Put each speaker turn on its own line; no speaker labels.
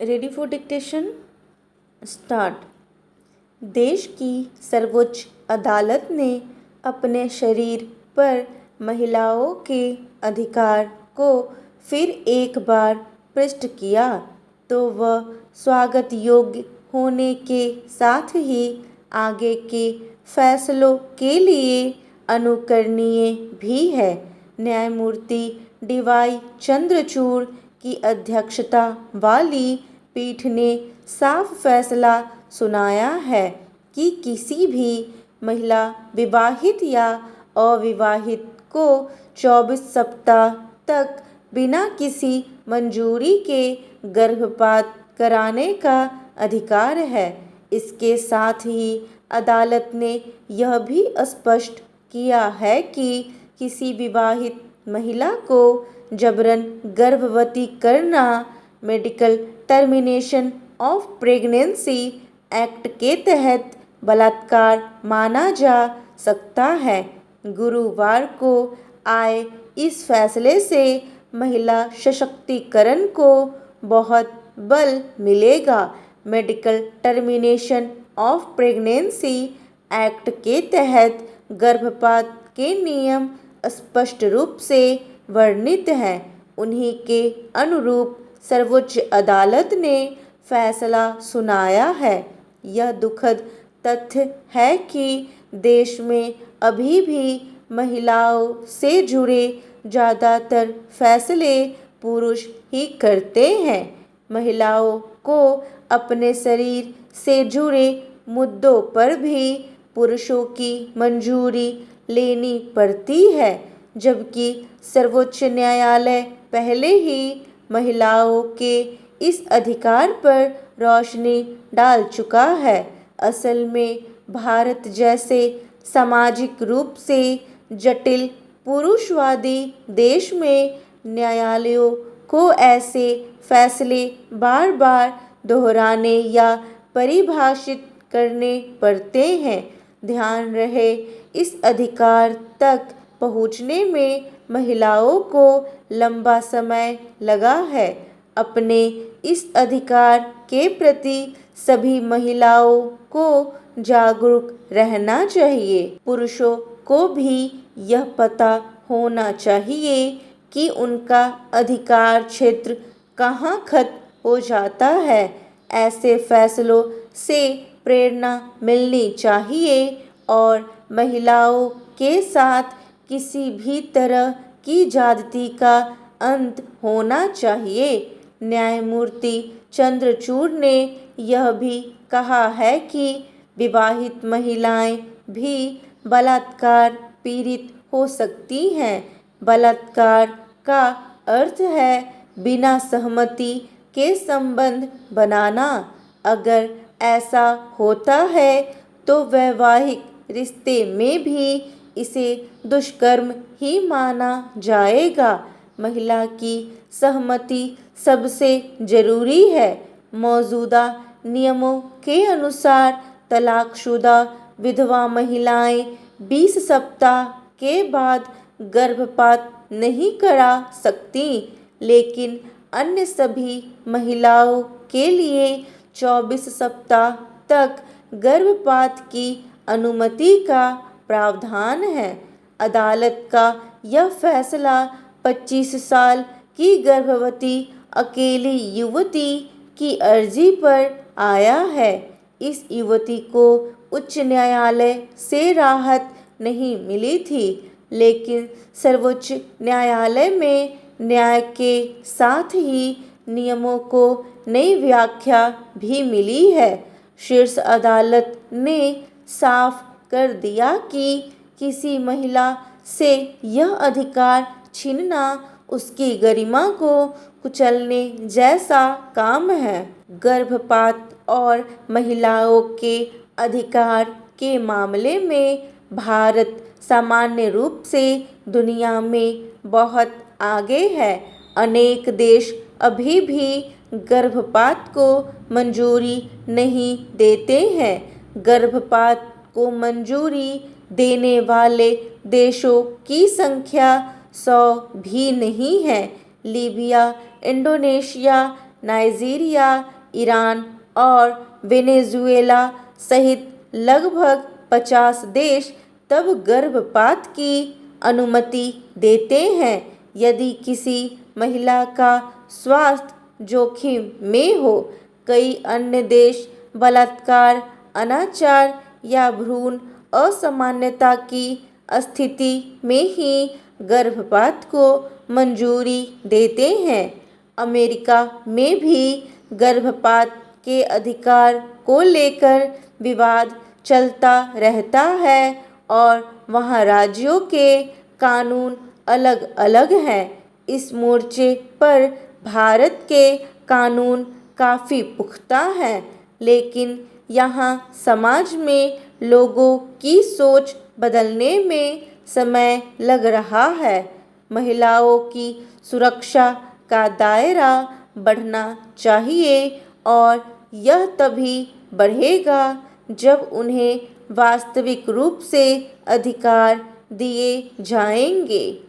Ready for dictation start. देश की सर्वोच्च अदालत ने अपने शरीर पर महिलाओं के अधिकार को फिर एक बार प्रश्न किया तो वह स्वागत योग्य होने के साथ ही आगे के फैसलों के लिए अनुकरणीय भी है। न्यायमूर्ति डी.वाई. चंद्रचूड़ की अध्यक्षता वाली पीठ ने साफ फैसला सुनाया है कि किसी भी महिला विवाहित या अविवाहित को 24 सप्ताह तक बिना किसी मंजूरी के गर्भपात कराने का अधिकार है। इसके साथ ही अदालत ने यह भी स्पष्ट किया है कि किसी विवाहित महिला को जबरन गर्भवती करना medical termination of pregnancy act के तहत बलात्कार माना जा सकता है। गुरुवार को आए इस फैसले से महिला सशक्तिकरण को बहुत बल मिलेगा। Medical termination of pregnancy act के तहत गर्भपात के नियम स्पष्ट रूप से वर्णित हैं। उन्हीं के अनुरूप सर्वोच्च अदालत ने फैसला सुनाया है। यह दुखद तथ्य है कि देश में अभी भी महिलाओं से जुड़े ज़्यादातर फैसले पुरुष ही करते हैं। महिलाओं को अपने शरीर से जुड़े मुद्दों पर भी पुरुषों की मंजूरी लेनी पड़ती है, जबकि सर्वोच्च न्यायालय पहले ही महिलाओं के इस अधिकार पर रोशनी डाल चुका है। असल में भारत जैसे सामाजिक रूप से जटिल पुरुषवादी देश में न्यायालयों को ऐसे फैसले बार बार दोहराने या परिभाषित करने पड़ते हैं। ध्यान रहे, इस अधिकार तक पहुँचने में महिलाओं को लंबा समय लगा है। अपने इस अधिकार के प्रति सभी महिलाओं को जागरूक रहना चाहिए। पुरुषों को भी यह पता होना चाहिए कि उनका अधिकार क्षेत्र कहाँ खत्म हो जाता है। ऐसे फैसलों से प्रेरणा मिलनी चाहिए और महिलाओं के साथ किसी भी तरह की ज्यादती का अंत होना चाहिए। न्यायमूर्ति चंद्रचूड़ ने यह भी कहा है कि विवाहित महिलाएं भी बलात्कार पीड़ित हो सकती हैं। बलात्कार का अर्थ है बिना सहमति के संबंध बनाना। अगर ऐसा होता है तो वैवाहिक रिश्ते में भी इसे दुष्कर्म ही माना जाएगा। महिला की सहमति सबसे जरूरी है। मौजूदा नियमों के अनुसार तलाकशुदा विधवा महिलाएं 20 सप्ताह के बाद गर्भपात नहीं करा सकती, लेकिन अन्य सभी महिलाओं के लिए 24 सप्ताह तक गर्भपात की अनुमति का प्रावधान है। अदालत का यह फैसला 25 साल की गर्भवती अकेली युवती की अर्जी पर आया है। इस युवती को उच्च न्यायालय से राहत नहीं मिली थी, लेकिन सर्वोच्च न्यायालय में न्याय के साथ ही नियमों को नई व्याख्या भी मिली है। शीर्ष अदालत ने साफ कर दिया कि किसी महिला से यह अधिकार छीनना उसकी गरिमा को कुचलने जैसा काम है। गर्भपात और महिलाओं के अधिकार के मामले में भारत सामान्य रूप से दुनिया में बहुत आगे है। अनेक देश अभी भी गर्भपात को मंजूरी नहीं देते हैं। गर्भपात को मंजूरी देने वाले देशों की संख्या 100 भी नहीं है। लीबिया, इंडोनेशिया, नाइजीरिया, ईरान और वेनेजुएला सहित लगभग 50 देश तब गर्भपात की अनुमति देते हैं यदि किसी महिला का स्वास्थ्य जोखिम में हो। कई अन्य देश बलात्कार, अनाचार या भ्रूण असामान्यता की स्थिति में ही गर्भपात को मंजूरी देते हैं। अमेरिका में भी गर्भपात के अधिकार को लेकर विवाद चलता रहता है और वहाँ राज्यों के कानून अलग अलग हैं। इस मोर्चे पर भारत के कानून काफ़ी पुख्ता हैं, लेकिन यहाँ समाज में लोगों की सोच बदलने में समय लग रहा है। महिलाओं की सुरक्षा का दायरा बढ़ना चाहिए और यह तभी बढ़ेगा जब उन्हें वास्तविक रूप से अधिकार दिए जाएंगे।